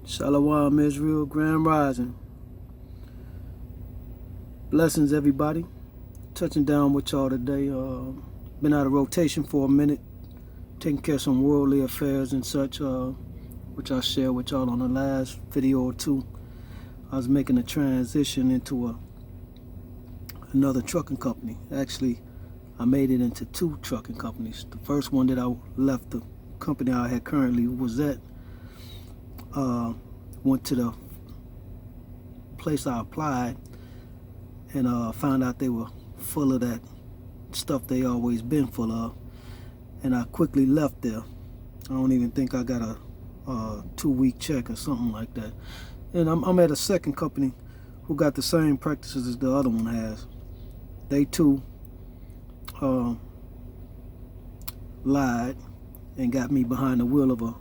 Shalom Israel, Grand Rising. Blessings, everybody. Touching down with y'all today. Been out of rotation for a minute, taking care of some worldly affairs and such, which I shared with y'all on the last video or two. I was making a transition into another trucking company. Actually, I made it into two trucking companies. The first one that I left the company I had currently was at, went to the place I applied and found out they were full of that stuff they always been full of, and I quickly left there. I don't even think I got a 2-week check or something like that. And I'm at a second company who got the same practices as the other one has. They too lied and got me behind the wheel of a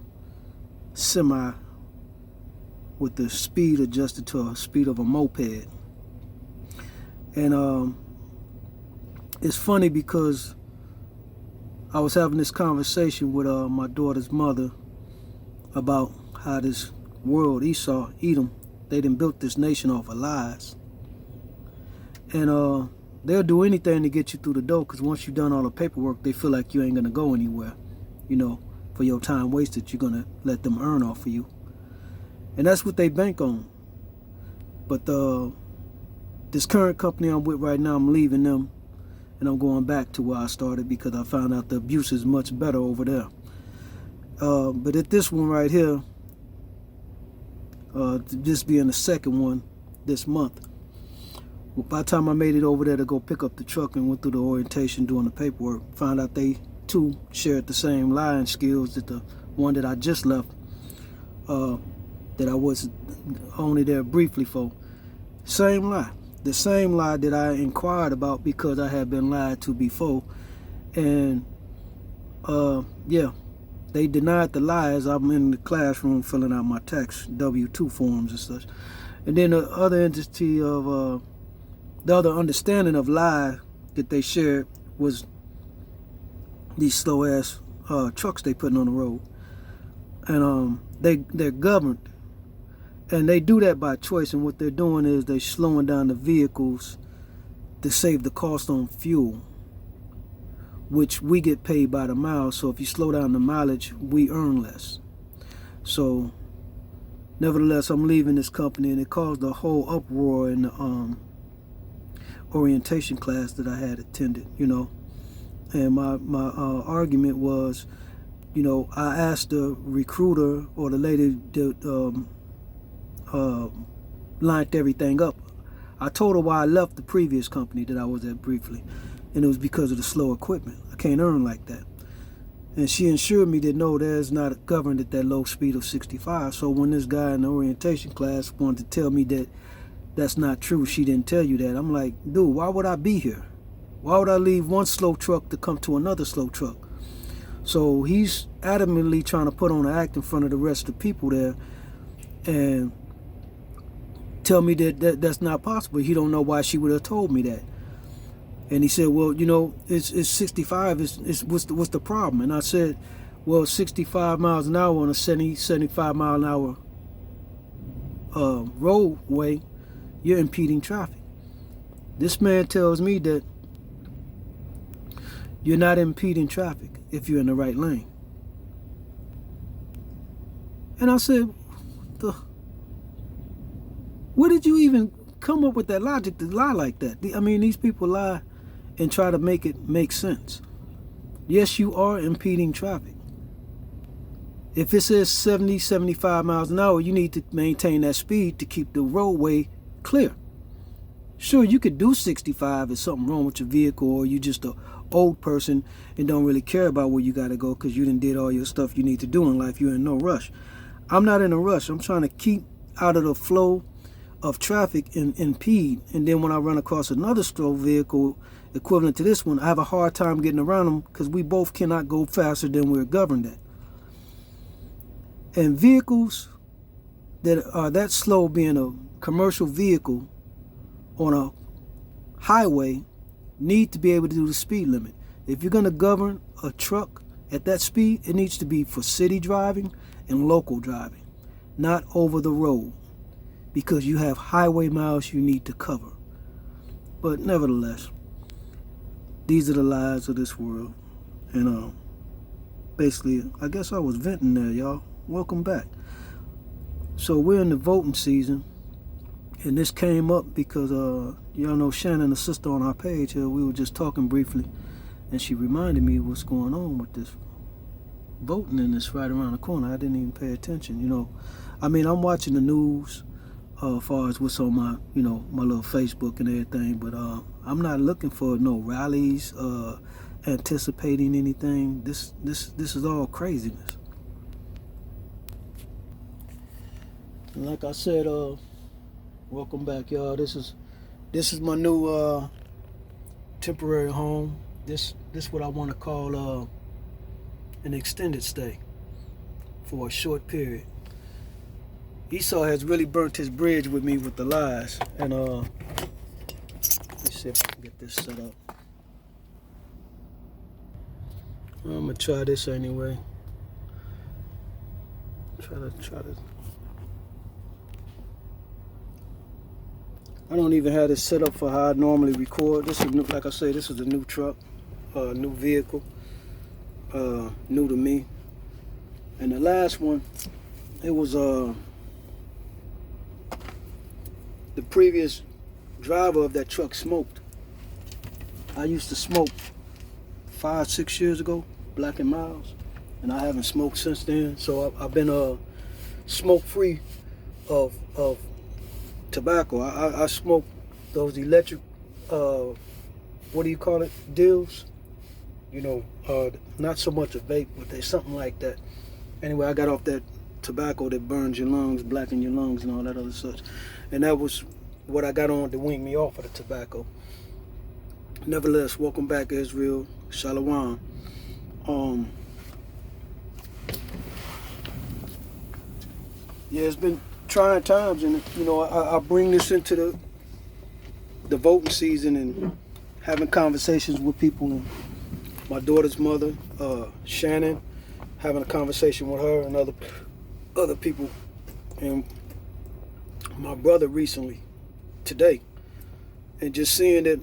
semi with the speed adjusted to a speed of a moped. And it's funny because I was having this conversation with my daughter's mother about how this world, Esau, Edom, they done built this nation off of lies. And they'll do anything to get you through the door, because once you've done all the paperwork, they feel like you ain't going to go anywhere. You know, for your time wasted, you're going to let them earn off of you. And that's what they bank on. But this current company I'm with right now, I'm leaving them and I'm going back to where I started, because I found out the abuse is much better over there. But at this one right here, this being the second one this month, by the time I made it over there to go pick up the truck and went through the orientation doing the paperwork, found out they too shared the same lying skills that the one that I just left, that I was only there briefly for. Same lie. The same lie that I inquired about because I had been lied to before. And yeah, they denied the lies. I'm in the classroom filling out my tax W-2 forms and such. And then the other entity of the other understanding of lie that they shared was these slow ass trucks they putting on the road. And they're governed. And they do that by choice, and what they're doing is they're slowing down the vehicles to save the cost on fuel, which we get paid by the mile. So if you slow down the mileage, we earn less. So nevertheless, I'm leaving this company, and it caused a whole uproar in the orientation class that I had attended, you know. And my argument was, you know, I asked the recruiter or the lady that lined everything up. I told her why I left the previous company that I was at briefly, and it was because of the slow equipment. I can't earn like that. And she assured me that no, there's not governed at that low speed of 65. So when this guy in the orientation class wanted to tell me that that's not true, she didn't tell you that, I'm like, dude, why would I be here? Why would I leave one slow truck to come to another slow truck? So he's adamantly trying to put on an act in front of the rest of the people there and tell me that that's not possible. He don't know why she would have told me that. And he said, well, you know, it's 65. What's the problem? And I said, well, 65 miles an hour on a 75 mile an hour roadway, you're impeding traffic. This man tells me that you're not impeding traffic if you're in the right lane. And I said, where did you even come up with that logic to lie like that? I mean, these people lie and try to make it make sense. Yes, you are impeding traffic. If it says 70, 75 miles an hour, you need to maintain that speed to keep the roadway clear. Sure, you could do 65 if something wrong with your vehicle, or you just an old person and don't really care about where you got to go because you done did all your stuff you need to do in life. You're in no rush. I'm not in a rush. I'm trying to keep out of the flow of traffic and impede. And then when I run across another slow vehicle equivalent to this one, I have a hard time getting around them because we both cannot go faster than we're governed at. And vehicles that are that slow, being a commercial vehicle on a highway, need to be able to do the speed limit. If you're going to govern a truck at that speed, it needs to be for city driving and local driving. not over the road, because you have highway miles you need to cover. But nevertheless, these are the lies of this world. And basically, I guess I was venting there, y'all. Welcome back. So we're in the voting season, and this came up because y'all know Shannon, the sister on our page here, we were just talking briefly, and she reminded me what's going on with this voting, and it's right around the corner. I didn't even pay attention, I mean, I'm watching the news as far as what's on my, my little Facebook and everything, but I'm not looking for no rallies, anticipating anything. This is all craziness. And like I said, welcome back, y'all. This is my new temporary home. This what I want to call an extended stay for a short period. Esau has really burnt his bridge with me with the lies, and let me see if I can get this set up. I'm gonna try this anyway. Try to. I don't even have this set up for how I normally record. This is new, like I say, this is a new truck, new vehicle, new to me. And the last one, it was the previous driver of that truck smoked. I used to smoke 5-6 years ago, Black and Miles, and I haven't smoked since then. So I've been smoke free of tobacco. I smoke those electric, what do you call it, deals? Not so much a vape, but there's something like that. Anyway, I got off that tobacco that burns your lungs, blacken your lungs, and all that other such. And that was what I got on to wean me off of the tobacco. Nevertheless, welcome back, Israel. Shalom. Yeah, it's been trying times, and I bring this into the voting season and having conversations with people. And my daughter's mother, Shannon, having a conversation with her and other people, and my brother recently, today, and just seeing that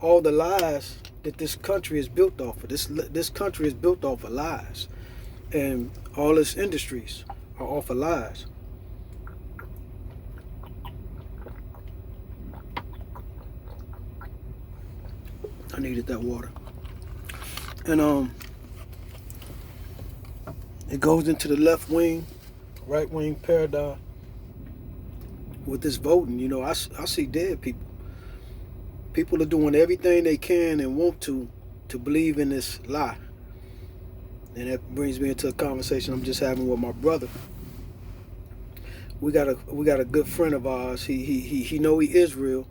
all the lies that this country is built off of. This country is built off of lies, and all its industries are off of lies. I needed that water. And it goes into the left wing, right wing paradigm with this voting. I see dead people. People are doing everything they can and want to believe in this lie. And that brings me into a conversation I'm just having with my brother. We got a good friend of ours. He know he Israel,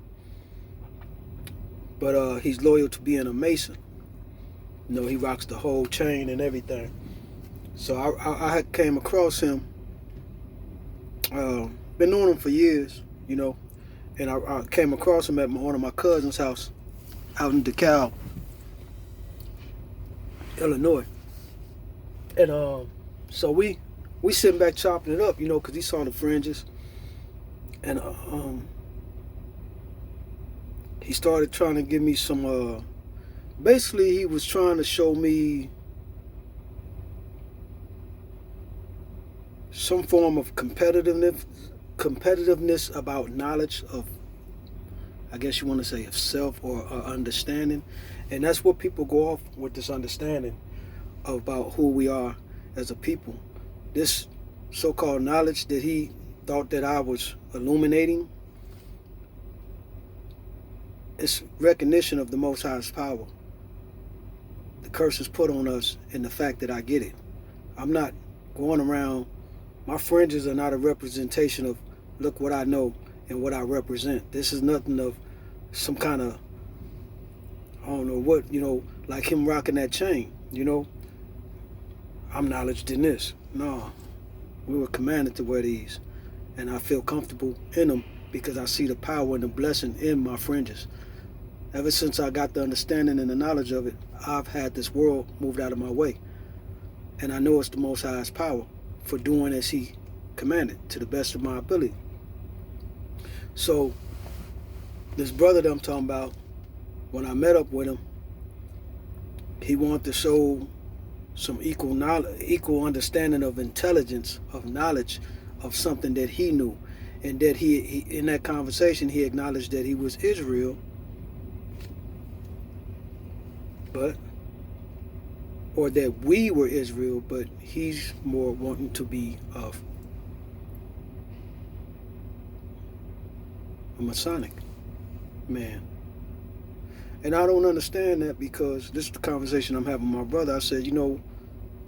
but he's loyal to being a Mason. He rocks the whole chain and everything. So I came across him. Been knowing him for years, and I came across him at one of my cousin's house out in DeKalb, Illinois. And so we sitting back chopping it up, because he saw the fringes. And he started trying to give me some, basically he was trying to show me some form of competitiveness about knowledge of, I guess you want to say, of self or understanding. And that's what people go off with, this understanding about who we are as a people. This so-called knowledge that he thought that I was illuminating, it's recognition of the Most High's power. The curse is put on us in the fact that I get it. I'm not going around, my fringes are not a representation of look what I know and what I represent. This is nothing of some kind of, I don't know what, like him rocking that chain, I'm knowledge in this. No, we were commanded to wear these, and I feel comfortable in them because I see the power and the blessing in my fringes. Ever since I got the understanding and the knowledge of it, I've had this world moved out of my way. And I know it's the Most High's power for doing as he commanded to the best of my ability. So this brother that I'm talking about, when I met up with him, he wanted to show some equal understanding of intelligence, of knowledge, of something that he knew, and that he in that conversation he acknowledged that he was Israel, or that we were Israel, but he's more wanting to be of a Masonic man. And I don't understand that, because this is the conversation I'm having with my brother. I said,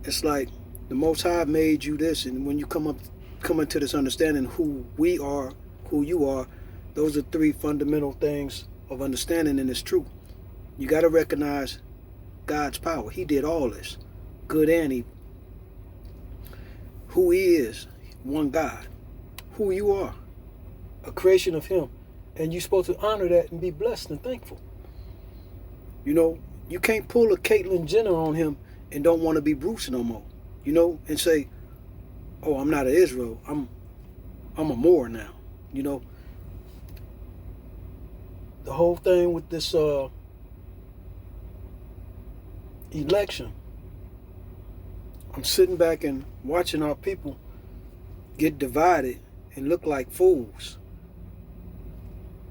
it's like the Most High made you this, and when you come into this understanding who we are, who you are, those are three fundamental things of understanding, and it's true. You got to recognize God's power. He did all this, good and evil. Who he is, one God. Who you are, a creation of him. And you're supposed to honor that and be blessed and thankful. You can't pull a Caitlyn Jenner on him and don't want to be Bruce no more. And say, oh, I'm not an Israel. I'm a Moor now. The whole thing with this election, I'm sitting back and watching our people get divided and look like fools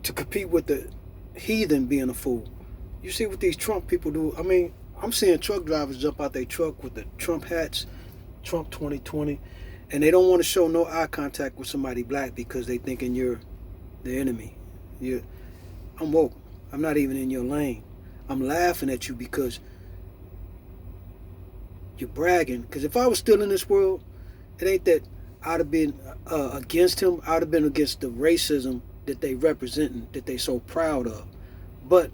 to compete with the heathen being a fool. You see what these Trump people do. I mean, I'm seeing truck drivers jump out their truck with the Trump hats, Trump 2020, and they don't want to show no eye contact with somebody black because they thinking you're the enemy. I'm woke. I'm not even in your lane. I'm laughing at you because you're bragging. Because if I was still in this world, it ain't that I'd have been against him. I'd have been against the racism that they representing, that they so proud of. But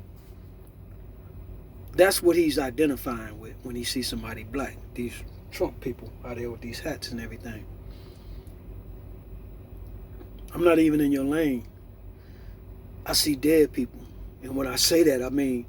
that's what he's identifying with when he sees somebody black. These Trump people out there with these hats and everything. I'm not even in your lane. I see dead people. And when I say that, I mean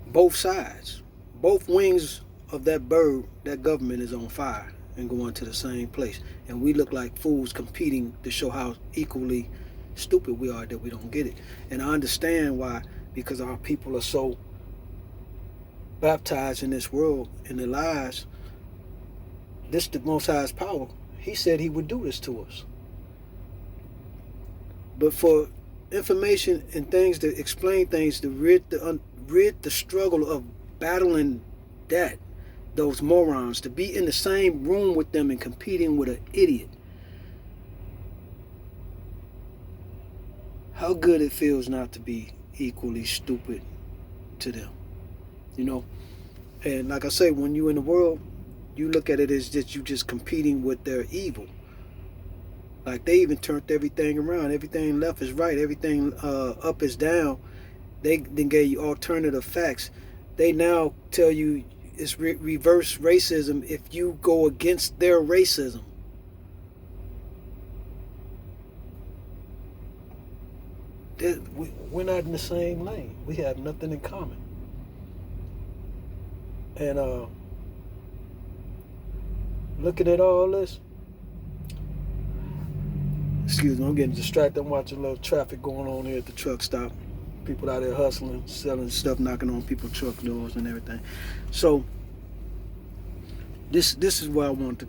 both sides. Both wings of that bird, that government is on fire and going to the same place. And we look like fools competing to show how equally stupid we are that we don't get it. And I understand why, because our people are so baptized in this world, in their lies. This the Most High's power. He said he would do this to us. But for information and things to explain things, to rid the struggle of battling those morons, to be in the same room with them and competing with an idiot. How good it feels not to be equally stupid to them. And like I say, when you in the world, you look at it as that you just competing with their evil. Like they even turned everything around. Everything left is right. Everything up is down. They then gave you alternative facts. They now tell you it's reverse racism if you go against their racism. We're not in the same lane. We have nothing in common. And looking at all this, excuse me, I'm getting distracted. I'm watching a little traffic going on here at the truck stop. People out there hustling, selling stuff, knocking on people's truck doors and everything. So this is where I want to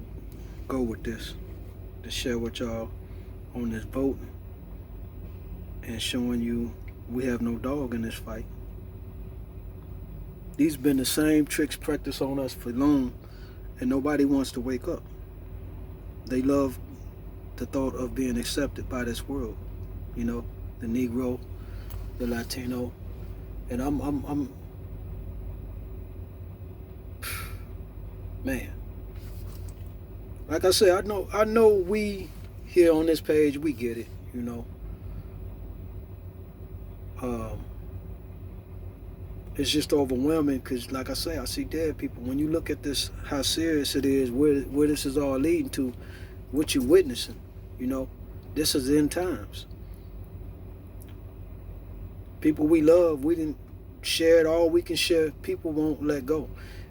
go with this, to share with y'all on this vote and showing you we have no dog in this fight. These been the same tricks practiced on us for long, and nobody wants to wake up. They love the thought of being accepted by this world, the Negro, the Latino, and I'm man. Like I said, I know we here on this page, we get it, It's just overwhelming because, like I say, I see dead people. When you look at this, how serious it is, where this is all leading to, what you're witnessing, this is end times. People we love, we didn't share it all we can share. People won't let go.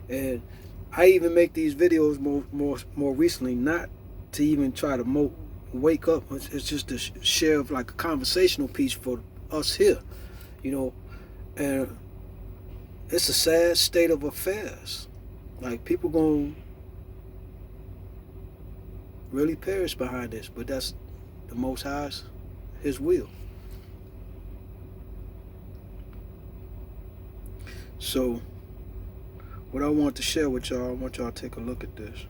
And I even make these videos more recently, not to even try to wake up. It's just a share of like a conversational piece for us here, you know. And it's a sad state of affairs. Like, people gonna really perish behind this, but that's the Most High's, His will. So, what I want to share with y'all, I want y'all to take a look at this.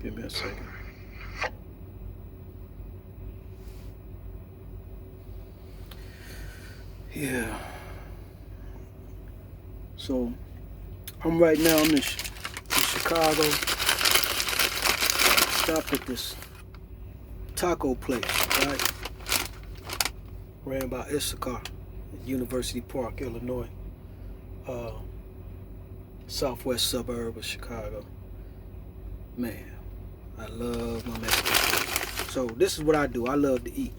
Give me a second. Yeah. So, I'm in Chicago. Stopped at this taco place, right? Ran by Issachar at University Park, Illinois. Southwest suburb of Chicago. Man, I love my Mexican food. So this is what I do. I love to eat.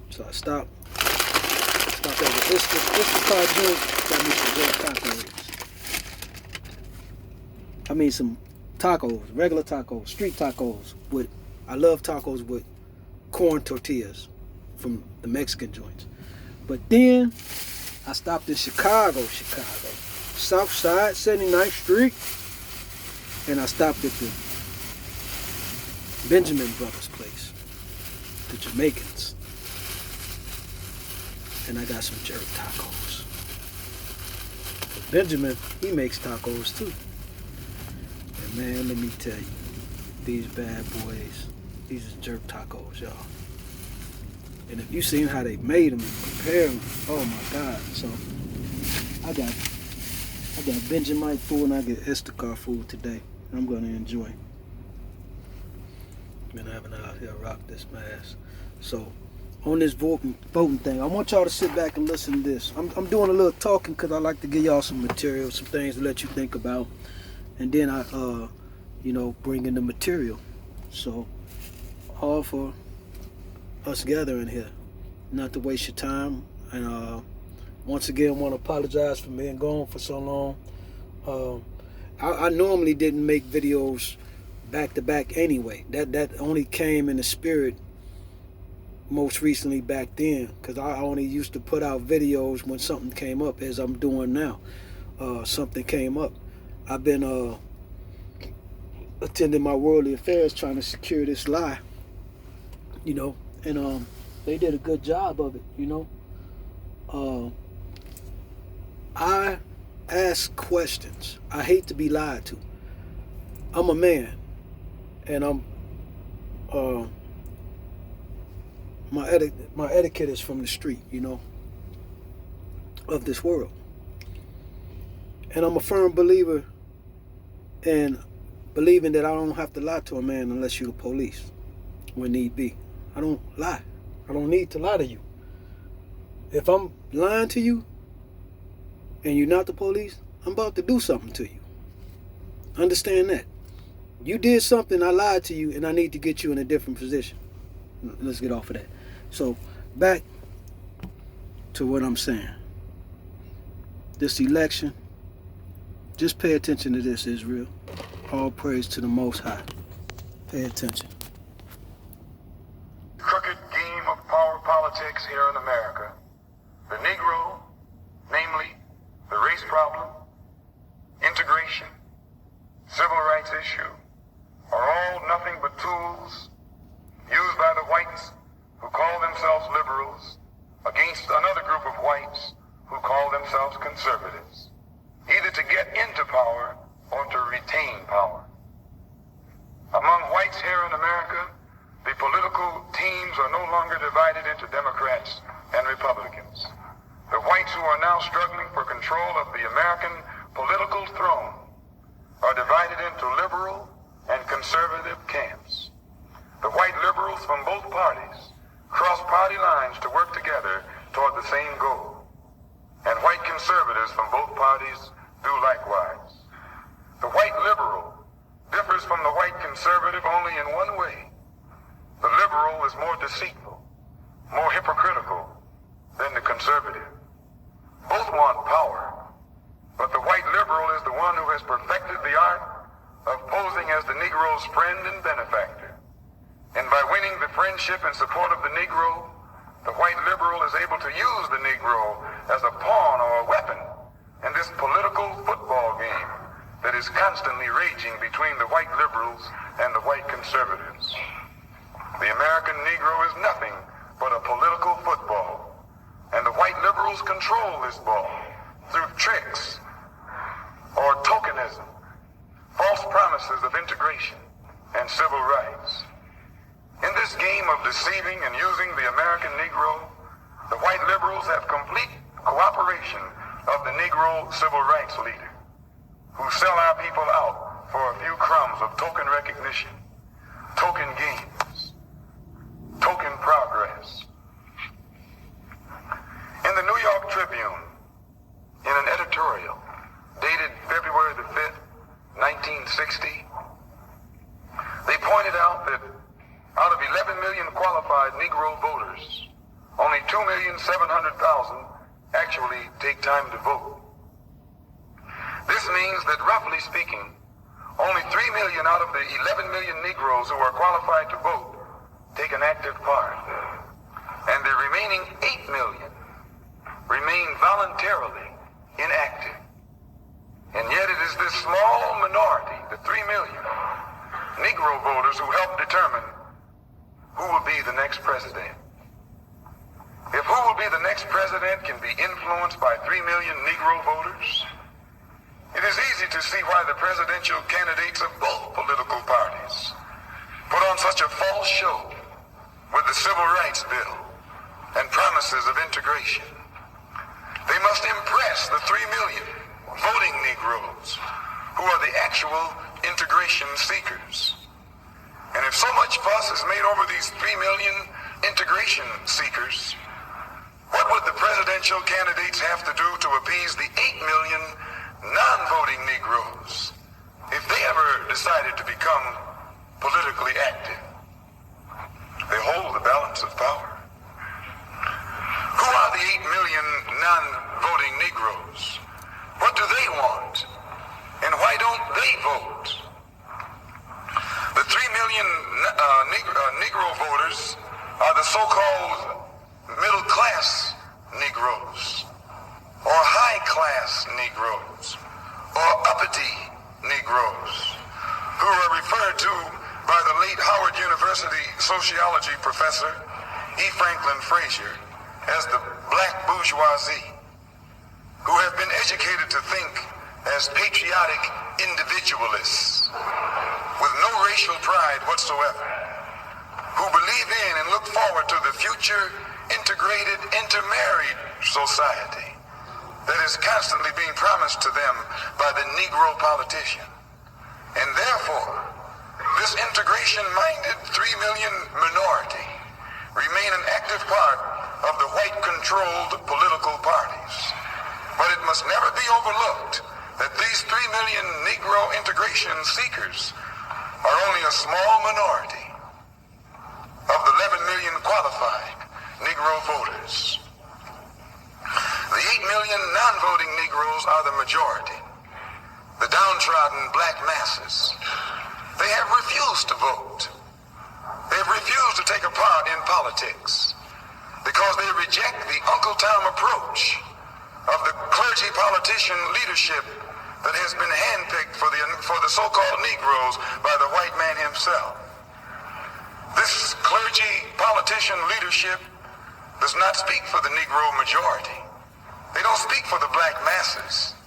So I stopped at the Issachar joint. Got me some good tacos. I mean some tacos, regular tacos, street tacos. I love tacos with corn tortillas from the Mexican joints. But then I stopped in Chicago, South Side, 79th Street, and I stopped at the Benjamin Brothers place, the Jamaicans, and I got some jerk tacos. Benjamin, he makes tacos too. And man, let me tell you, these bad boys, these are jerk tacos, y'all. And if you seen how they made them and prepared them, oh my God. So I got Benjamin food and I get Issachar food today. I'm gonna enjoy. Been having out here rock this mask. So on this voting thing, I want y'all to sit back and listen to this. I'm doing a little talking because I like to give y'all some material, some things to let you think about, and then I bring in the material. So all for us gathering here, not to waste your time. And once again, want to apologize for being gone for so long. I normally didn't make videos back to back anyway. That only came in the spirit most recently back then, because I only used to put out videos when something came up, as I'm doing now. Something came up. I've been attending my worldly affairs, trying to secure this lie, and they did a good job of it, I ask questions. I hate to be lied to. I'm a man, and I'm my etiquette is from the street, of this world. And I'm a firm believer in believing that I don't have to lie to a man unless you're the police, when need be. I don't lie. I don't need to lie to you. If I'm lying to you and you're not the police, I'm about to do something to you. Understand that. You did something, I lied to you, and I need to get you in a different position. Let's get off of that. So, back to what I'm saying. This election, just pay attention to this, Israel. All praise to the Most High. Pay attention. Crooked game of power politics here in America. The Negro, namely the race problem, integration, civil rights issue, are all nothing but tools used by the whites who call themselves liberals against another group of whites who call themselves conservatives, either to get into power or to retain power. Among whites here in America, the political teams are no longer divided into Democrats and Republicans. The whites who are now struggling for control of the American political throne are divided into liberal and conservative camps. The white liberals from both parties cross party lines to work together toward the same goal, and white conservatives from both parties do likewise. The white liberal differs from the white conservative only in one way. The liberal is more deceitful, more hypocritical than the conservative. Both want power, but the white liberal is the one perfected the art of posing as the Negro's friend and benefactor. And by winning the friendship and support of the Negro, the white liberal is able to use the Negro as a pawn or a weapon in this political football game that is constantly raging between the white liberals and the white conservatives. The American Negro is nothing but a political football, and the white liberals control this ball through tricks or tokenism, false promises of integration and civil rights. In this game of deceiving and using the American Negro, the white liberals have complete cooperation of the Negro civil rights leader, who sell our people out for a few crumbs of token recognition, token gains, token progress. In the New York Tribune, in an editorial dated February the 5th, 1960, they pointed out that out of 11 million qualified Negro voters, only 2,700,000 actually take time to vote. This means that, roughly speaking, only 3 million out of the 11 million Negroes who are qualified to vote take an active part, and the remaining 8 million remain voluntarily inactive. And yet it is this small minority, the 3 million Negro voters, who help determine who will be the next president. If who will be the next president can be influenced by 3 million Negro voters, it is easy to see why the presidential candidates of both political parties put on such a false show with the Civil Rights Bill and promises of integration. They must impress the 3 million voting Negroes who are the actual integration seekers. And if so much fuss is made over these 3 million integration seekers, what would the presidential candidates have to do to appease the 8 million non-voting Negroes if they ever decided to become politically active? They hold the balance of power. Who are the 8 million non-voting Negroes? What do they want? And why don't they vote? The 3 million Negro voters are the so-called middle-class Negroes, or high-class Negroes, or uppity Negroes, who are referred to by the late Howard University sociology professor E. Franklin Frazier as the black bourgeoisie, who have been educated to think as patriotic individualists with no racial pride whatsoever, who believe in and look forward to the future integrated, intermarried society that is constantly being promised to them by the Negro politician. And therefore, this integration-minded 3 million minority remain an active part of the white-controlled political parties. But it must never be overlooked that these 3 million Negro integration seekers are only a small minority of the 11 million qualified Negro voters. The 8 million non-voting Negroes are the majority, the downtrodden black masses. They have refused to vote. They have refused to take a part in politics because they reject the Uncle Tom approach of the clergy politician leadership that has been handpicked for the so-called Negroes by the white man himself. This clergy politician leadership does not speak for the Negro majority. They don't speak for the black masses.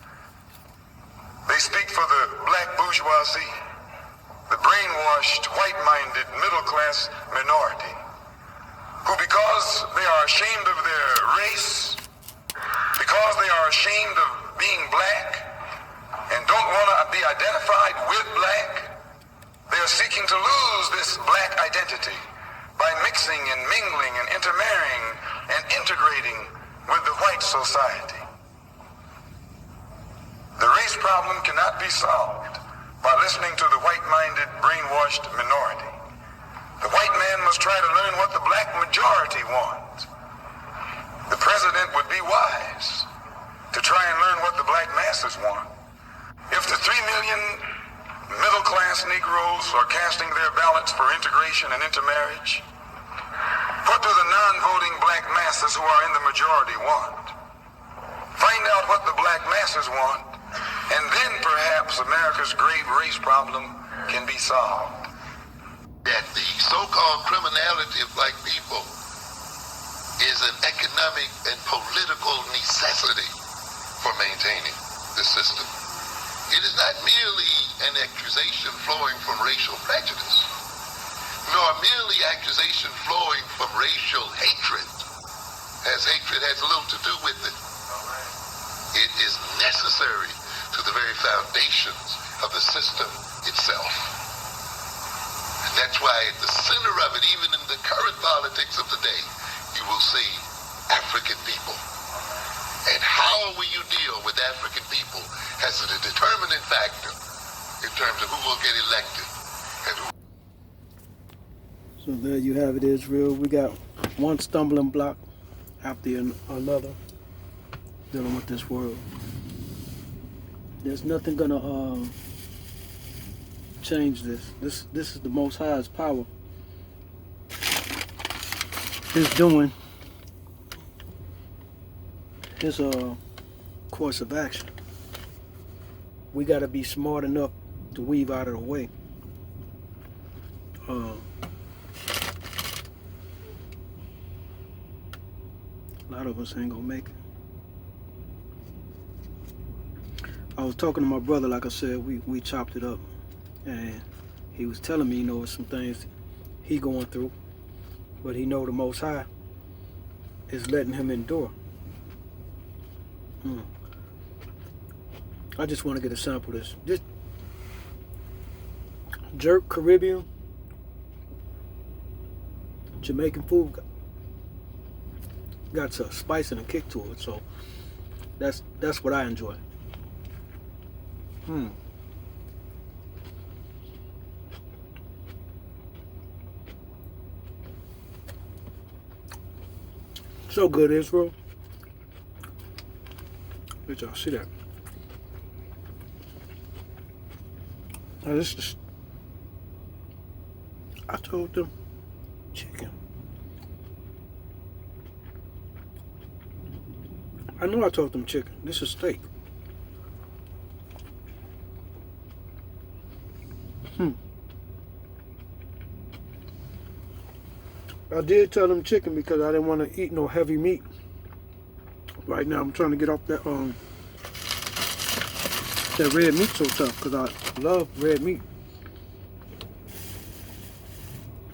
They speak for the black bourgeoisie, the brainwashed, white-minded, middle-class minority, who, because they are ashamed of their race, because they are ashamed of being black and don't want to be identified with black, they are seeking to lose this black identity by mixing and mingling and intermarrying and integrating with the white society. The race problem cannot be solved by listening to the white-minded, brainwashed minority. The white man must try to learn what the black majority wants. The president would be wise to try and learn what the black masses want. If the 3 million middle-class Negroes are casting their ballots for integration and intermarriage, what do the non-voting black masses who are in the majority want? Find out what the black masses want, and then perhaps America's grave race problem can be solved. That the so-called criminality of black people is an economic and political necessity for maintaining the system. It is not merely an accusation flowing from racial prejudice, nor merely accusation flowing from racial hatred, as hatred has little to do with it. It is necessary to the very foundations of the system itself. And that's why at the center of it, even in the current politics of the day, you will see African people. And how will you deal with African people as a determining factor in terms of who will get elected and who. So there you have it, Israel. We got one stumbling block after another dealing with this world. There's nothing gonna change this. This is the Most High's power. His doing. His course of action. We gotta be smart enough to weave out of the way. A lot of us ain't gonna make it. I was talking to my brother, like I said, we chopped it up, and he was telling me, some things he going through, but he know the Most High is letting him endure. I just want to get a sample of this. This jerk Caribbean Jamaican food got a spice and a kick to it, so that's what I enjoy. So good, Israel. Let y'all see that. Now this is, I told them chicken. I know I told them chicken. This is steak. I did tell them chicken because I didn't want to eat no heavy meat. Right now I'm trying to get off that red meat so tough because I love red meat.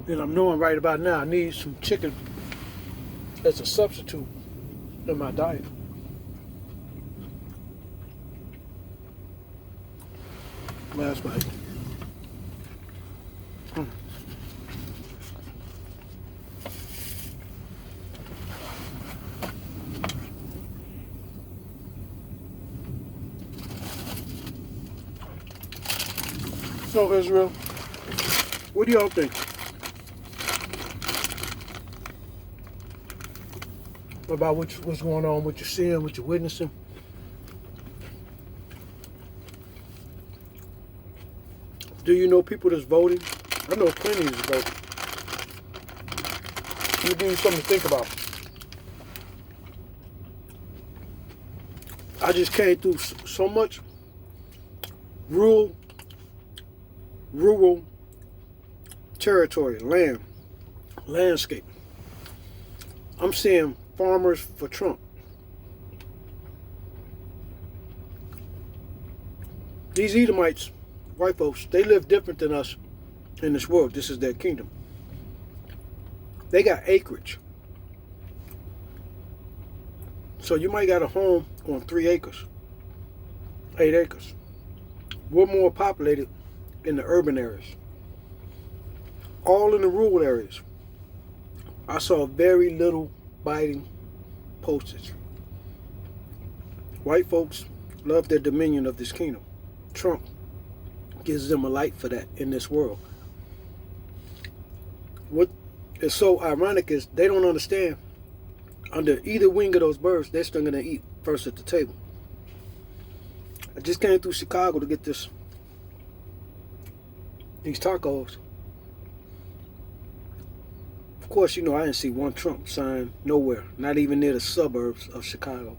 And I'm knowing right about now I need some chicken as a substitute in my diet. Last bite. So Israel, what do y'all think about what's going on, what you're seeing, what you're witnessing? Do you know people that's voting? I know plenty that's voting. Let me give you something to think about. I just came through so much rural territory, landscape. I'm seeing farmers for Trump. These Edomites, white folks, they live different than us in this world. This is their kingdom. They got acreage. So you might got a home on 3 acres, 8 acres. We're more populated in the urban areas. All in the rural areas, I saw very little biting postage. White folks love their dominion of this kingdom. Trump gives them a light for that in this world. What is so ironic is they don't understand, under either wing of those birds, they're still going to eat first at the table. I just came through Chicago to get these tacos. Of course, you know, I didn't see one Trump sign nowhere, not even near the suburbs of Chicago.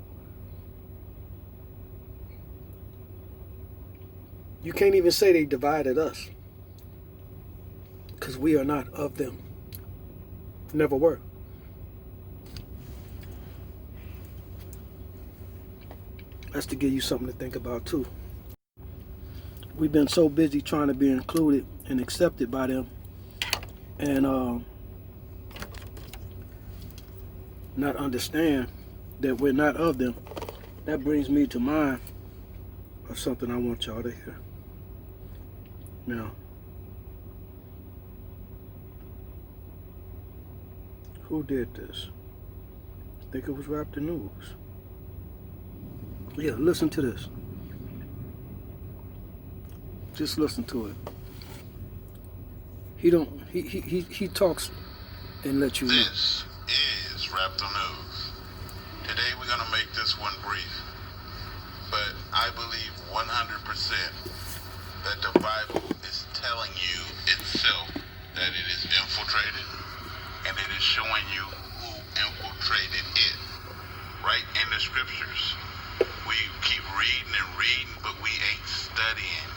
You can't even say they divided us, because we are not of them. Never were. That's to give you something to think about too. We've been so busy trying to be included and accepted by them, and not understand that we're not of them. That brings me to mind of something I want y'all to hear. Now, who did this? I think it was Rap the News. Yeah, listen to this. Just listen to it. He talks and lets you know. This is Rap the News. Today we're gonna make this one brief, but I believe 100% that the Bible is telling you itself that it is infiltrated, and it is showing you who infiltrated it. Right in the scriptures. We keep reading and reading, but we ain't studying.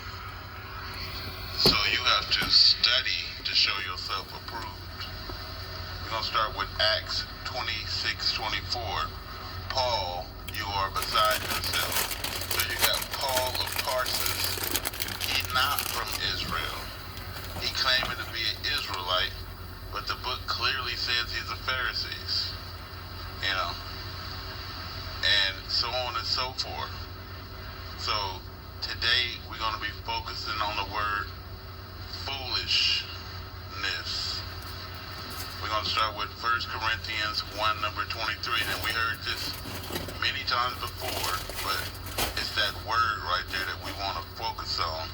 So you have to study to show yourself approved. We're going to start with Acts 26:24. Paul, you are beside yourself. So you got Paul of Tarsus. He's not from Israel. He claiming to be an Israelite, but the book clearly says he's a Pharisee. You know, and so on and so forth. So today we're going to be focusing on the word foolishness. We're going to start with 1 Corinthians 1, number 23. And we heard this many times before, but it's that word right there that we want to focus on.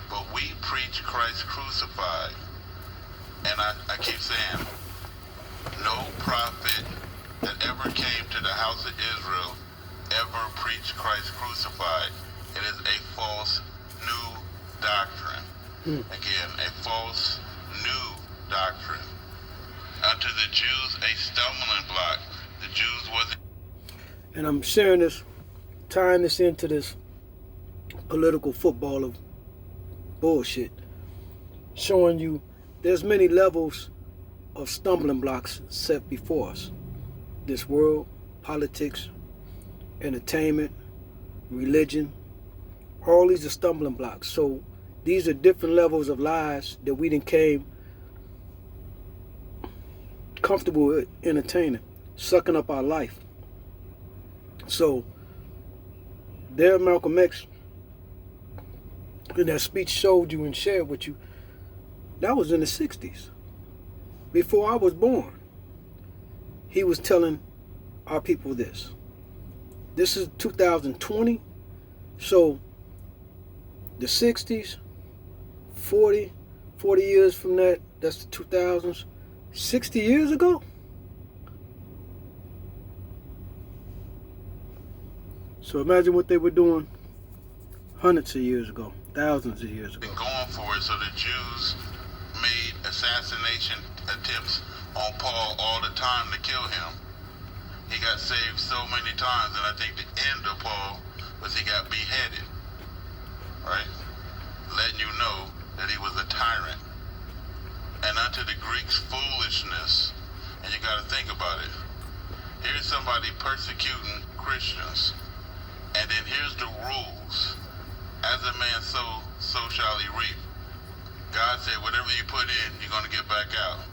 But we preach Christ crucified. And I keep saying, no prophet that ever came to the house of Israel ever preached Christ crucified. It is a false new doctrine. Again, a false new doctrine. Unto the Jews a stumbling block. The Jews wasn't. And I'm sharing this, tying this into this political football of bullshit, showing you there's many levels of stumbling blocks set before us. This world, politics, entertainment, religion, all these are stumbling blocks. So these are different levels of lies that we done came comfortable with entertaining, sucking up our life. So there Malcolm X in that speech showed you and shared with you, that was in the 60s. Before I was born. He was telling our people this. This is 2020. So the 60s, 40 years from that, that's the 2000s. 60 years ago? So imagine what they were doing hundreds of years ago, thousands of years ago. Going for it, so the Jews made assassination attempts on Paul all the time to kill him. He got saved so many times, and I think the end of Paul was he got beheaded, right? Letting you know that he was a tyrant. And unto the Greeks foolishness, and you got to think about it. Here's somebody persecuting Christians, and then here's the rules. As a man sow, so shall he reap. God said, whatever you put in, you're going to get back out.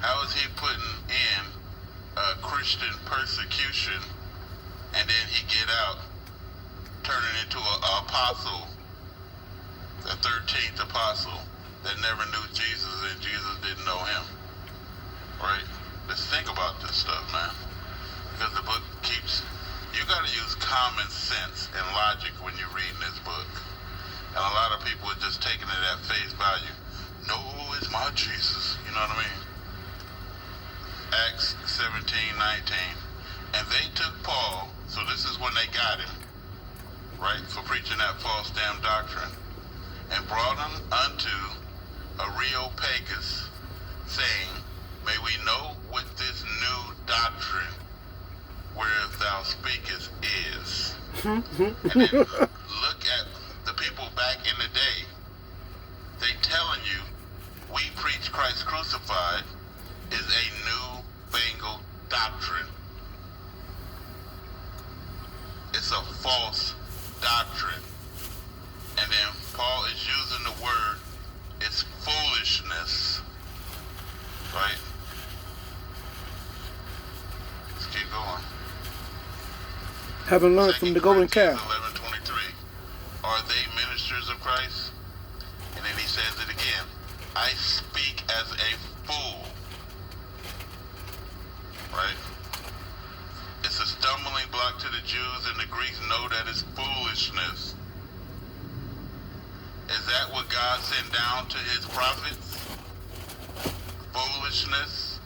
How is he putting in Christian persecution, and then he get out, turning into an apostle, the 13th apostle that never knew Jesus and Jesus didn't know him? Right? Let's think about this stuff, man. Because the book keeps, you got to use common sense and logic when you're reading this book. And a lot of people are just taking it at face value. No, it's my Jesus. You know what I mean? Acts 17:19. And they took Paul, so this is when they got him, right, for preaching that false damn doctrine, and brought him unto Areopagus, saying, May we know what this new doctrine whereof thou speakest is. And then look at the people back in the day. They telling you we preach Christ crucified is a new fangled doctrine. It's a false doctrine. And then Paul is using the word, it's foolishness. Right? Let's keep going. Having learned from the golden calf. 11:23. Are they ministers of Christ? And then he says it again. I speak as a fool. Right? It's a stumbling block to the Jews, and the Greeks know that it's foolishness. Is that what God sent down to his prophets? Foolishness?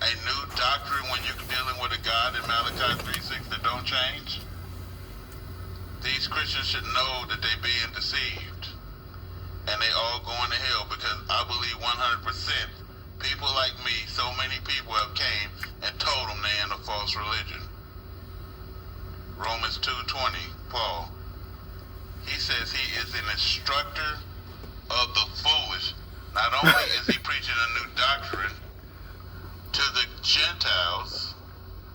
A new doctrine when you're dealing with a God in Malachi 3:6 that don't change? These Christians should know that they're being deceived. And they all going to hell, because I believe 100% people like me, so many people have came and told them they're in a false religion. Romans 2:20, Paul. He says he is an instructor of the foolish. Not only is he preaching a new doctrine to the Gentiles,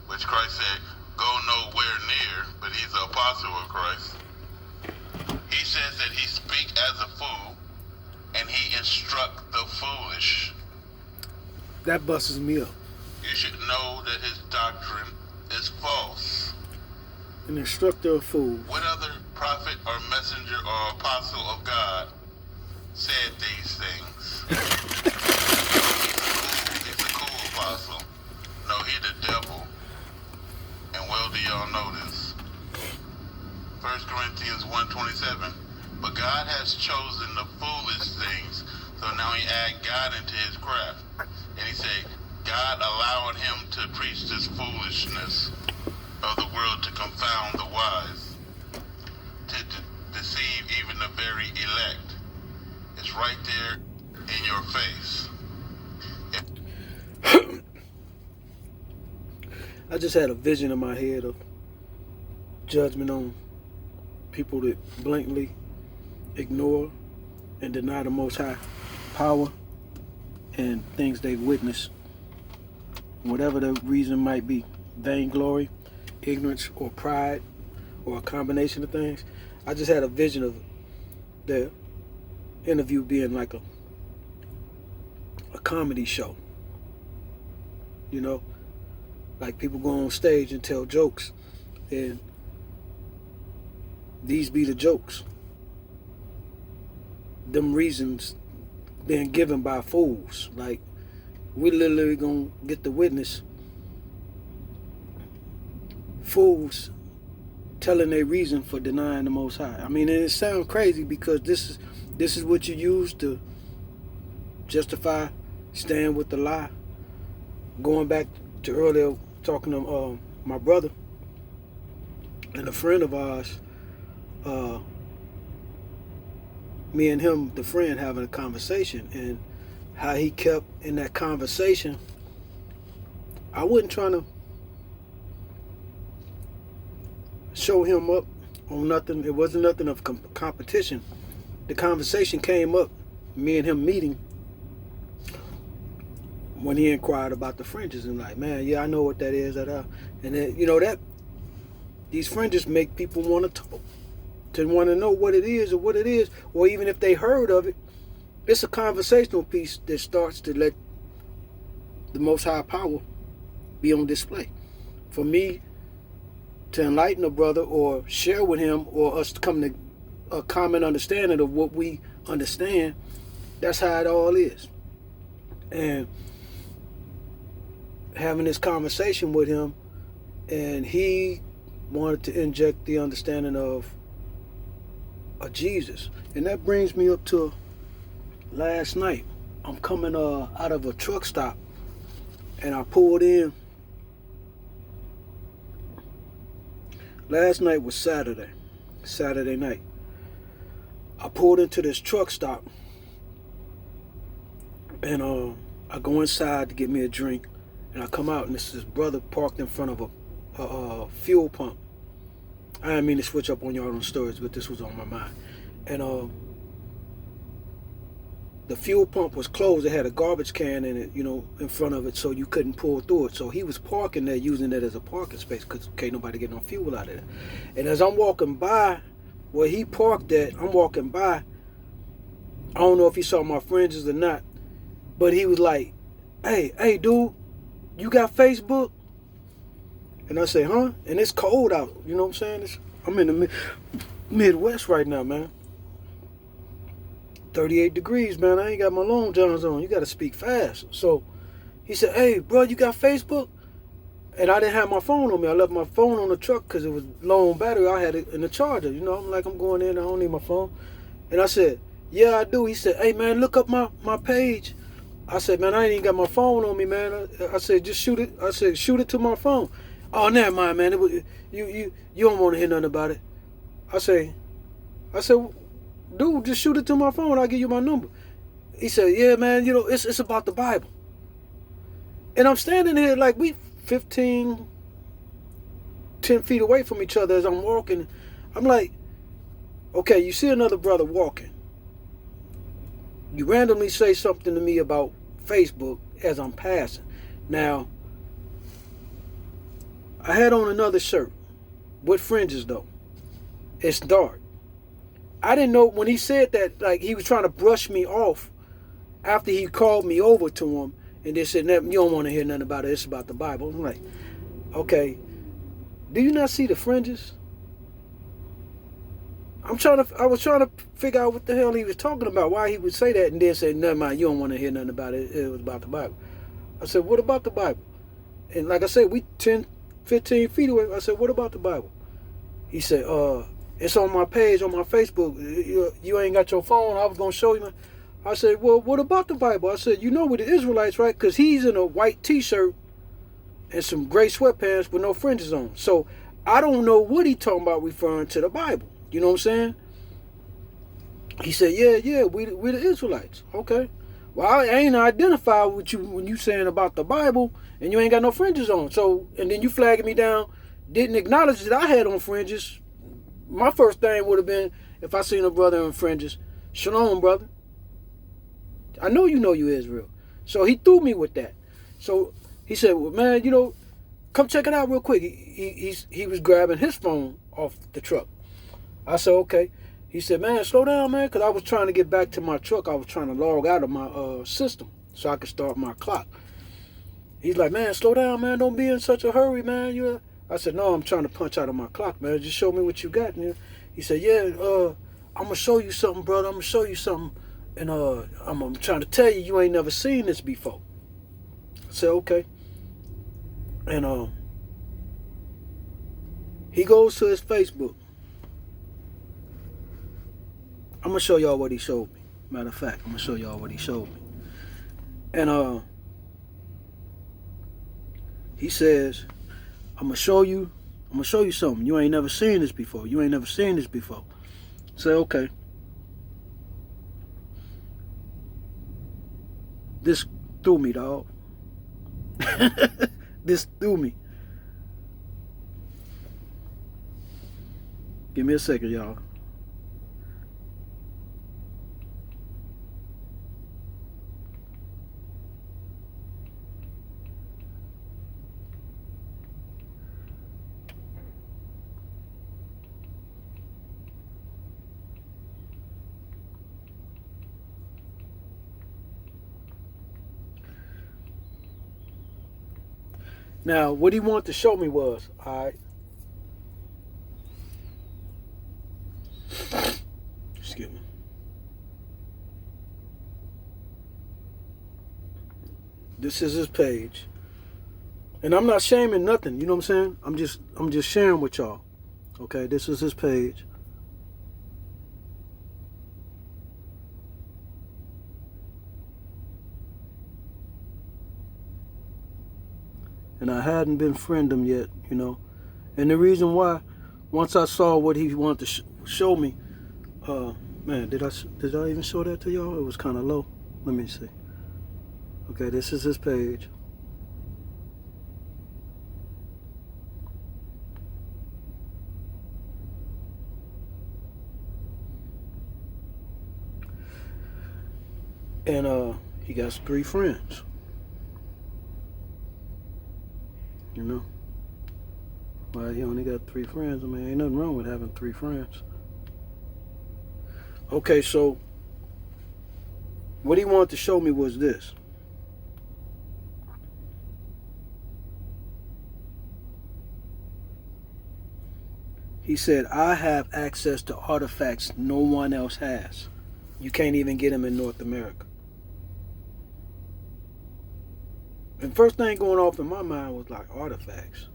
which Christ said, go nowhere near, but he's the apostle of Christ. He says that he speak as a fool, and he instruct the foolish. That busses me up. You should know that his doctrine is false. An instructor of fools. What other prophet or messenger or apostle of God said these things? He's a cool apostle. No, he the devil. And well do y'all know this. 1 Corinthians 1:27. But God has chosen the foolish things, so now he add God into his craft. And he said, God allowing him to preach this foolishness of the world to confound the wise, to deceive even the very elect. It's right there in your face. I just had a vision in my head of judgment on people that blatantly ignore and deny the Most High power and things they witness, whatever the reason might be, vainglory, ignorance, or pride, or a combination of things. I just had a vision of the interview being like a comedy show. You know, like people go on stage and tell jokes, and these be the jokes. Them reasons being given by fools. Like, we literally gonna get to witness fools telling their reason for denying the Most High. I mean, and it sounds crazy because this is what you use to justify staying with the lie. Going back to earlier talking to my brother and a friend of ours, me and him, the friend, having a conversation, and how he kept in that conversation. I wasn't trying to show him up on nothing. It wasn't nothing of competition. The conversation came up, me and him meeting, when he inquired about the fringes, and like, man, yeah, I know what that is. And then, you know, that these fringes make people want to talk, to want to know what it is or what it is, or even if they heard of it. It's a conversational piece that starts to let the Most High power be on display. For me to enlighten a brother or share with him, or us to come to a common understanding of what we understand, that's how it all is. And having this conversation with him, and he wanted to inject the understanding of Jesus. And that brings me up to last night. I'm coming out of a truck stop, and I pulled in. Last night was Saturday. Saturday night. I pulled into this truck stop, and I go inside to get me a drink, and I come out, and this brother parked in front of a fuel pump. I didn't mean to switch up on y'all on stories, but this was on my mind. And the fuel pump was closed. It had a garbage can in it, in front of it, so you couldn't pull through it. So he was parking there, using it as a parking space, because can't nobody get no fuel out of it. And as I'm walking by where he parked at, I'm walking by. I don't know if he saw my fringes or not, but he was like, hey, dude, you got Facebook? And I say, huh? And it's cold out, you know what I'm saying? I'm in the Midwest right now, man. 38 degrees, man. I ain't got my long johns on. You got to speak fast. So he said, hey, bro, you got Facebook? And I didn't have my phone on me. I left my phone on the truck because it was low on battery. I had it in the charger. I'm like, I'm going in. I don't need my phone. And I said, yeah, I do. He said, hey, man, look up my page. I said, man, I ain't even got my phone on me, man. I said, just shoot it. I said, shoot it to my phone. Oh, never mind, man. You don't want to hear nothing about it. I said, dude, just shoot it to my phone. I'll give you my number. He said, yeah, man, it's about the Bible. And I'm standing here like we 10 feet away from each other as I'm walking. I'm like, okay, you see another brother walking. You randomly say something to me about Facebook as I'm passing. Now, I had on another shirt with fringes, though. It's dark. I didn't know when he said that, like he was trying to brush me off after he called me over to him and they said, you don't want to hear nothing about it. It's about the Bible. I'm like, okay, do you not see the fringes? I was trying to figure out what the hell he was talking about, why he would say that, and then say, never mind, you don't want to hear nothing about it. It was about the Bible. I said, what about the Bible? And like I said, we 10, 15 feet away. I said, what about the Bible? He said, it's on my page, on my Facebook. You ain't got your phone. I was going to show you. I said, well, what about the Bible? I said, we're the Israelites, right? Because he's in a white T-shirt and some gray sweatpants with no fringes on. So I don't know what he talking about referring to the Bible. You know what I'm saying? He said, yeah, we're the Israelites. Okay. Well, I ain't identified with you when you saying about the Bible and you ain't got no fringes on. So, and then you flagging me down, didn't acknowledge that I had on fringes. My first thing would have been, if I seen a brother in fringes, shalom, brother. I know you Israel. So he threw me with that. So he said, well, man, come check it out real quick. He was grabbing his phone off the truck. I said, okay. He said, man, slow down, man, because I was trying to get back to my truck. I was trying to log out of my system so I could start my clock. He's like, man, slow down, man. Don't be in such a hurry, man. I said, no, I'm trying to punch out of my clock, man. Just show me what you got. He said, yeah, I'm going to show you something, brother. I'm going to show you something. And I'm trying to tell you ain't never seen this before. I said, okay. And he goes to his Facebook. I'm going to show y'all what he showed me. Matter of fact, I'm going to show y'all what he showed me. And he says, I'm gonna show you something. You ain't never seen this before. Say, okay. This threw me, dog. This threw me. Give me a second, y'all. Now, what he wanted to show me was, all right. Excuse me. This is his page. And I'm not shaming nothing, you know what I'm saying? I'm just sharing with y'all. Okay, this is his page. And I hadn't been friend him yet, And the reason why, once I saw what he wanted to showed me. Man, did I even show that to y'all? It was kind of low. Let me see. Okay, this is his page. And he got 3 friends. You know? Well, he only got 3 friends. I mean, ain't nothing wrong with having 3 friends. Okay, so what he wanted to show me was this. He said, I have access to artifacts no one else has. You can't even get them in North America. And first thing going off in my mind was like, artifacts.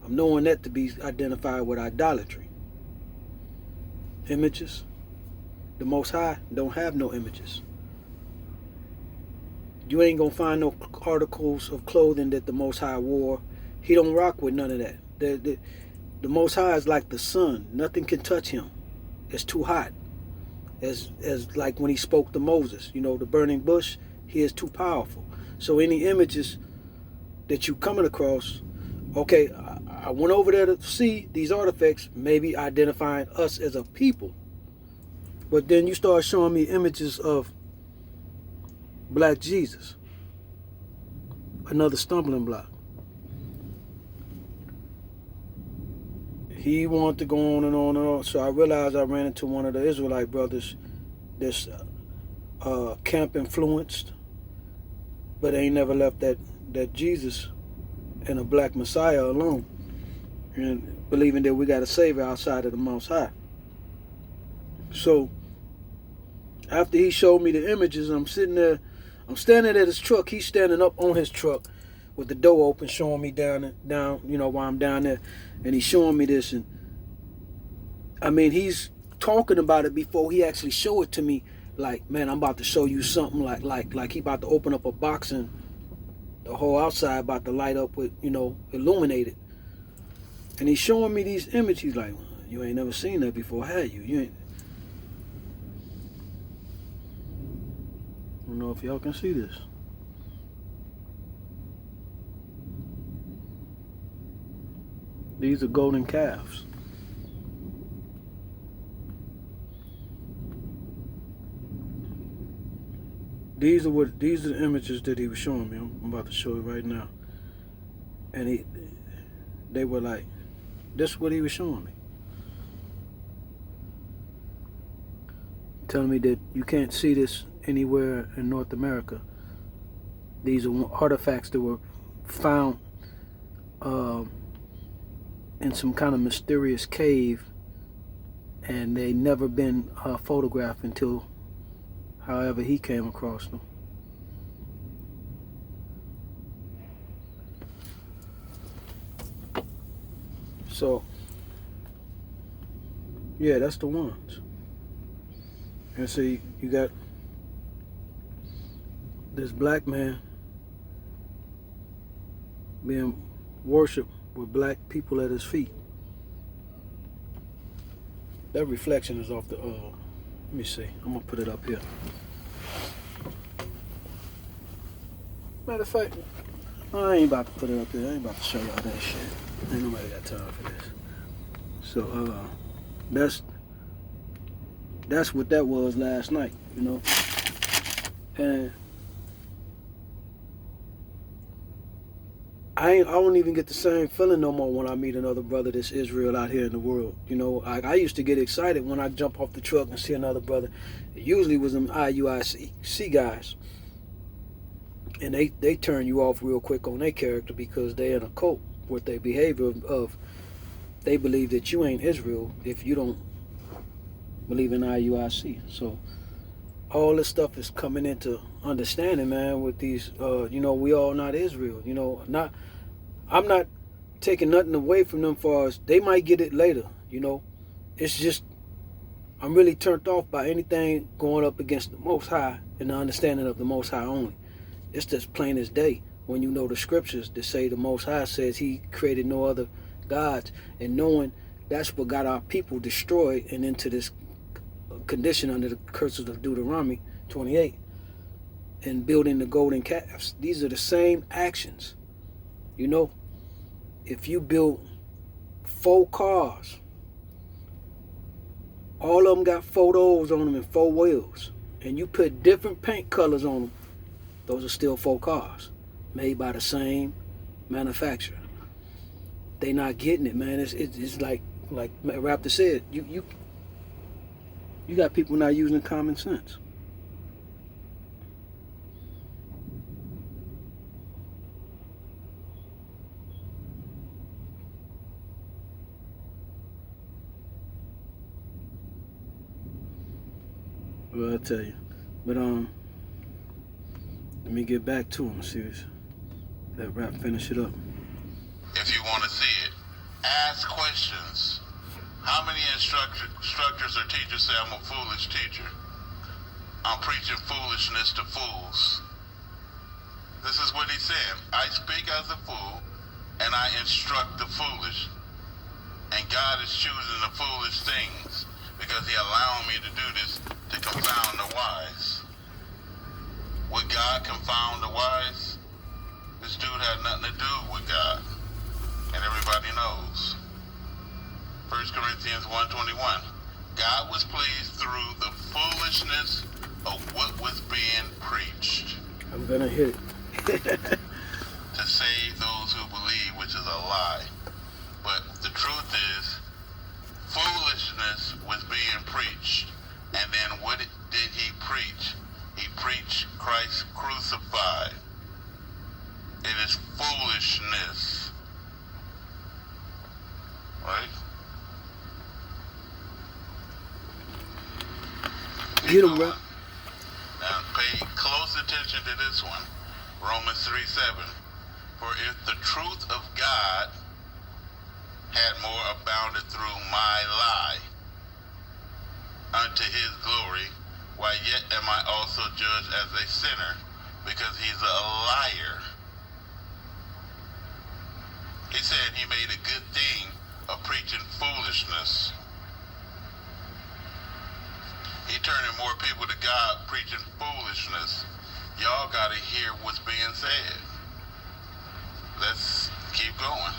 I'm knowing that to be identified with idolatry. Images. The Most High don't have no images. You ain't gonna find no articles of clothing that the Most High wore. He don't rock with none of that. The Most High is like the sun. Nothing can touch him. It's too hot. As like when he spoke to Moses, you know, the burning bush, he is too powerful. So any images that you coming across, okay, I went over there to see these artifacts, maybe identifying us as a people. But then you start showing me images of Black Jesus. Another stumbling block. He wanted to go on and on and on. So I realized I ran into one of the Israelite brothers that's camp influenced, but ain't never left that Jesus and a black Messiah alone, and believing that we got a Savior outside of the Most High. So after he showed me the images, I'm standing at his truck. He's standing up on his truck with the door open, showing me down, you know, while I'm down there. And he's showing me this, and I mean, he's talking about it before he actually showed it to me. Like, man, I'm about to show you something. Like he about to open up a box and the whole outside about to light up with, you know, illuminated. And he's showing me these images. He's like, you ain't never seen that before, have you? You ain't. I don't know if y'all can see this. These are golden calves. These are the images that he was showing me. I'm about to show it right now. And they were like, this is what he was showing me. Telling me that you can't see this anywhere in North America. These are artifacts that were found in some kind of mysterious cave, and they never been photographed until however he came across them. So yeah, that's the ones. And see, you got this black man being worshipped with black people at his feet. That reflection is off the let me see, I'm gonna put it up here. Matter of fact, I ain't about to put it up there. I ain't about to show y'all that shit. Ain't nobody got time for this. So that's what that was last night, you know. And I don't even get the same feeling no more when I meet another brother that's Israel out here in the world. You know, I used to get excited when I jump off the truck and see another brother. It usually was them IUIC guys. And they turn you off real quick on their character because they're in a cult with their behavior of they believe that you ain't Israel if you don't believe in IUIC. So all this stuff is coming into understanding, man, with these, you know, we all not Israel, you know, I'm not taking nothing away from them far as they might get it later, you know. It's just, I'm really turned off by anything going up against the Most High and the understanding of the Most High only. It's just plain as day when you know the scriptures that say the Most High says he created no other gods, and knowing that's what got our people destroyed and into this condition under the curses of Deuteronomy 28 and building the golden calves. These are the same actions. You know, if you build 4 cars, all of them got 4 doors on them and 4 wheels, and you put different paint colors on them, those are still 4 cars made by the same manufacturer. They not getting it, man. It's like Raptor said, you got people not using common sense. Well, I tell you, but let me get back to him. See, let Rap finish it up. If you want to see it, ask questions. How many instructors or teachers say I'm a foolish teacher? I'm preaching foolishness to fools. This is what he's saying. I speak as a fool, and I instruct the foolish. And God is choosing the foolish things because he allowed me to do this to confound the wise. Would God confound the wise? This dude had nothing to do with God. And everybody knows. 1 Corinthians 1:21. God was pleased through the foolishness of what was being preached. I'm gonna hit it. To save those who believe, which is a lie. But the truth is, foolishness was being preached. And then what did he preach? He preached Christ crucified. It is foolishness. Right? Get him, Rap. Now pay close attention to this one. Romans 3:7. For if the truth of God had more abounded through my lie unto his glory, why yet am I also judged as a sinner, because he's a liar. He said he made a good thing of preaching foolishness. He turning more people to God preaching foolishness. Y'all gotta hear what's being said. Let's keep going.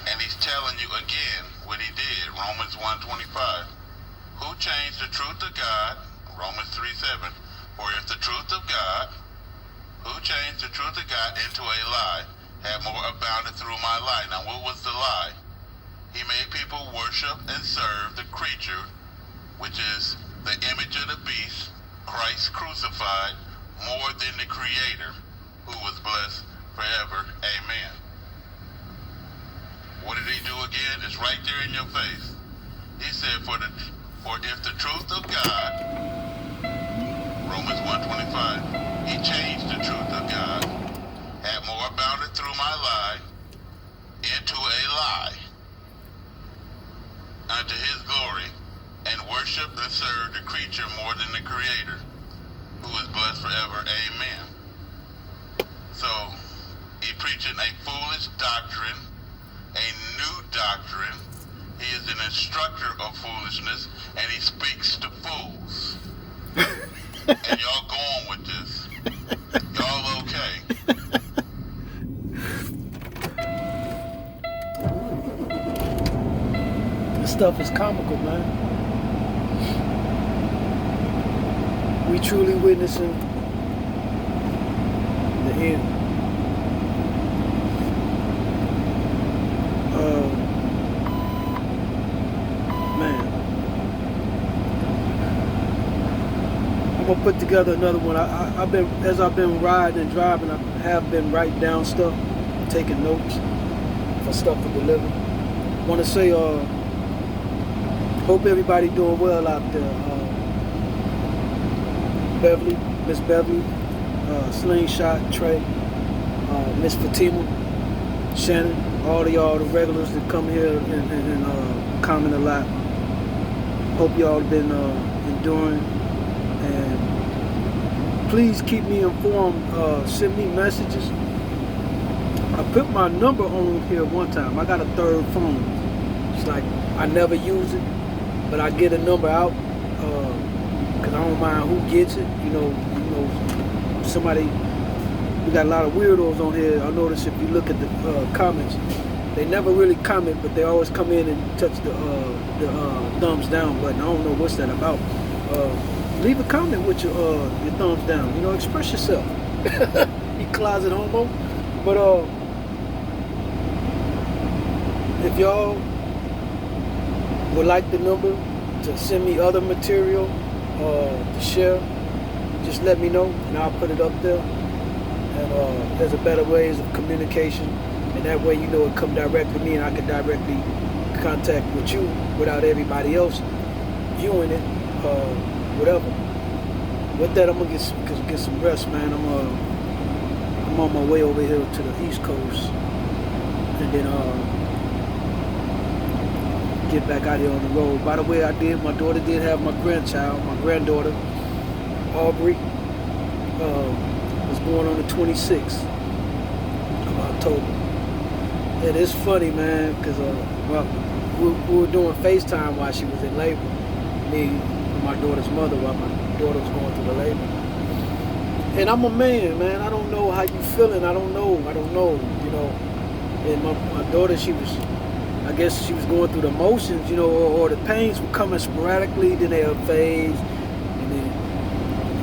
And he's telling you again what he did. Romans 1:25. Who changed the truth of God? Romans 3:7. For if the truth of God, who changed the truth of God into a lie, had more abounded through my lie. Now what was the lie? He made people worship and serve the creature, which is the image of the beast, Christ crucified, more than the Creator, who was blessed forever. Amen. What did he do again? It's right there in your face. He said, for if the truth of God, Romans 1:25, he changed the truth of God, had more abounded through my lie into a lie unto his glory, and worship and serve the creature more than the Creator, who is blessed forever. Amen. So, he preaching a foolish doctrine, a new doctrine. He is an instructor of foolishness, and he speaks to fools. And y'all going with this. Y'all okay. This stuff is comical, man. We truly witnessing the end. Man, I'm gonna put together another one. I've been riding and driving, I have been writing down stuff, taking notes for stuff to deliver. Want to say, hope everybody doing well out there. Beverly, Miss Beverly, Slingshot, Trey, Miss Fatima, Shannon, all of y'all, the regulars that come here and comment a lot. Hope y'all have been enduring, and please keep me informed. Send me messages. I put my number on here one time. I got a third phone. It's like I never use it, but I get a number out because I don't mind who gets it. You know, somebody. We got a lot of weirdos on here. I notice if you look at the comments, they never really comment, but they always come in and touch the thumbs down button. I don't know what's that about. Leave a comment with your thumbs down. You know, express yourself. You closet homo. But if y'all would like the number to send me other material to share, just let me know and I'll put it up there. And there's a better ways of communication, and that way, you know, it come directly to me and I can directly contact with you without everybody else viewing it, whatever. With that, I'm gonna get some rest, man. I'm on my way over here to the East Coast, and then get back out here on the road. By the way, my daughter did have my granddaughter, Aubrey, was born on the 26th of October. And it's funny, man, because we were doing FaceTime while she was in labor. Me and my daughter's mother, while my daughter was going through the labor. And I'm a man. I don't know how you feeling. I don't know, you know. And my daughter, I guess she was going through the motions, you know, or the pains were coming sporadically, then they would phase. And then,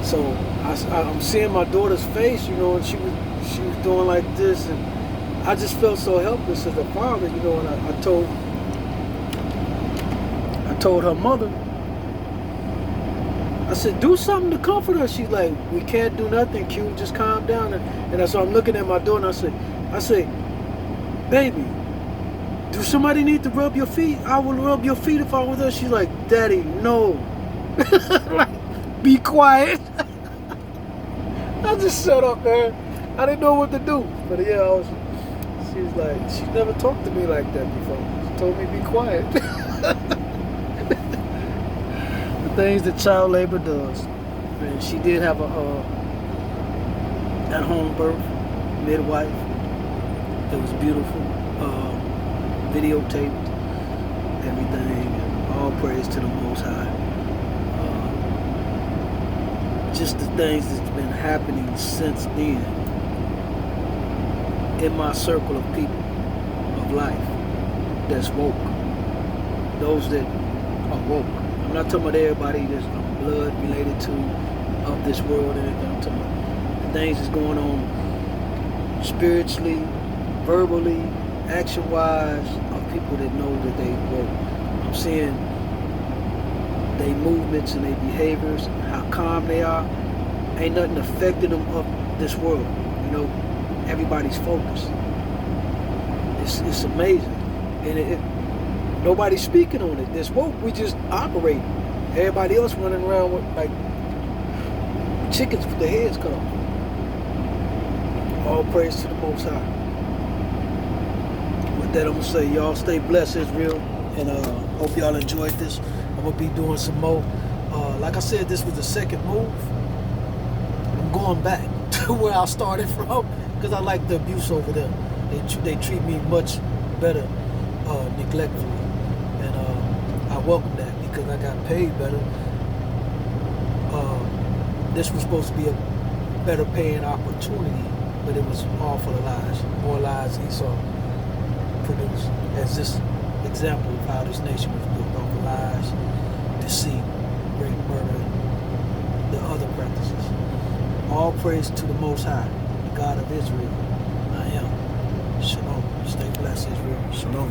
so I'm seeing my daughter's face, you know, and she was doing like this, and I just felt so helpless as a father, you know. And I told her mother, I said, do something to comfort her. She's like, we can't do nothing, Q, just calm down. And so I'm looking at my daughter and I say, baby, do somebody need to rub your feet? I would rub your feet if I was there. She's like, Daddy, no. Like, be quiet. I just shut up, man. I didn't know what to do. But yeah, she was like, she never talked to me like that before. She told me be quiet. The things that child labor does. And she did have a at-home birth, midwife. It was beautiful. Videotaped everything. All praise to the Most High. Just the things that's been happening since then in my circle of people of life that's woke. Those that are woke. I'm not talking about everybody that's blood related to of this world and everything. I'm talking about the things that's going on spiritually, verbally, action-wise, of people that know that they woke. I'm seeing their movements and their behaviors, how calm they are. Ain't nothing affecting them of this world. You know, everybody's focused. It's amazing, and nobody's speaking on it. This woke, we just operate. Everybody else running around with like chickens with their heads cut off. All praise to the Most High. With that, I'm gonna say, y'all stay blessed, Israel, and hope y'all enjoyed this. I'm gonna be doing some more. Like I said, this was the second move. I'm going back to where I started from because I like the abuse over there. They treat me much better, neglectfully, and I welcome that because I got paid better. This was supposed to be a better paying opportunity, but it was all full of lies. More lies Esau produced, as this example of how this nation was built off of lies, deceit, rape, murder, and the other practices. All praise to the Most High, the God of Israel. I am. Shalom. Stay blessed, Israel. Shalom.